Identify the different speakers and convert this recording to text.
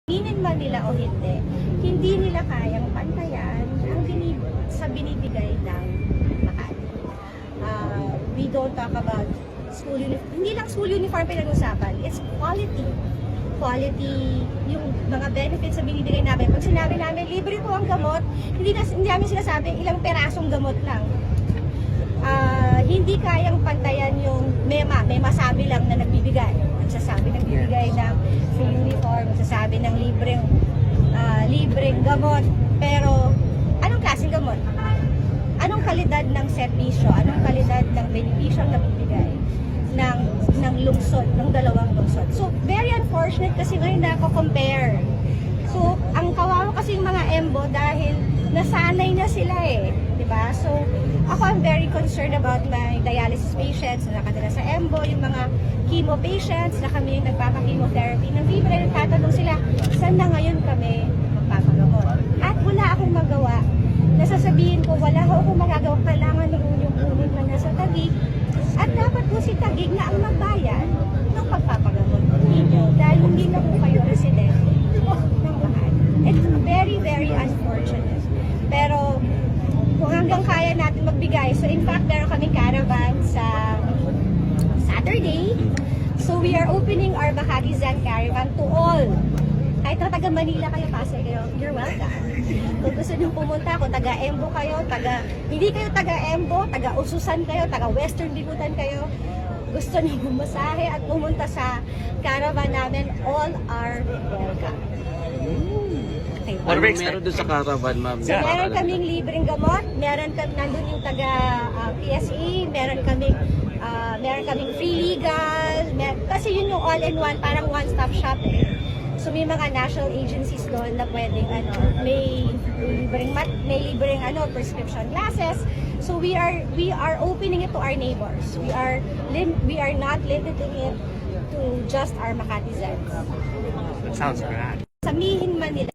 Speaker 1: Aminin man nila o hindi nila kayang pantayan ang binibigay ng Makati. We don't talk about school uniform. Hindi lang school uniform pinag-usapan. It's quality. Quality, yung mga benefits na binibigay namin. Pag sinabi namin, libre po ang gamot, hindi namin sinasabi ilang perasong gamot lang. Hindi kayang pantayan yung may masabi lang na nagbibigay. Nagsasabi nagbibigay ng free uniform, nagsasabi ng libreng gamot. Pero, anong klaseng gamot? Anong kalidad ng serbisyo? Anong kalidad ng benepisyo na nabibigay ng lungsod, ng dalawang lungsod? So, very unfortunate kasi ngayon nako-compare. So, ang kawawa kasi yung mga EMBO dahil nasanay na sila diba? So, ako I'm very concerned about my dialysis patients na nakatira sa EMBO, yung mga chemo patients na kami yung nagpapa-chemotherapy ng libre. Nagtatanong sila, saan na ngayon kami magpapagamot? At wala akong magawa. Nasasabihin ko, wala akong magagawa. Kailangan ng inyong unit na nasa Taguig. At dapat po si Taguig na ang magbayad ng pagpapagamot ninyo. Dahil hindi na po kayo residente ng Makati. It's very, very unfortunate. Pero kung hanggang kaya natin magbigay. So in fact, meron kaming caravan sa Saturday. So we are opening our Makati Zen Caravan to all. Kahit na taga Manila kayo, Pasay kayo, you're welcome. Kung gusto nyo pumunta, kung taga Embo kayo, hindi kayo taga Embo, taga Ususan kayo, taga Western Bibutan kayo, gusto nyo bumasahe at pumunta sa caravan namin, all are welcome. Okay.
Speaker 2: Ano meron doon sa caravan, ma'am?
Speaker 1: So, meron kaming libreng gamot, meron nandun yung taga PSE, meron kaming free legal, kasi yun yung all-in-one, parang one-stop shop So, may mga national agencies doon na pwedeng may libreng prescription glasses. So, we are opening it to our neighbors. We are not limiting it to just our Makati Zens.
Speaker 2: That sounds great.
Speaker 1: Samihin man nila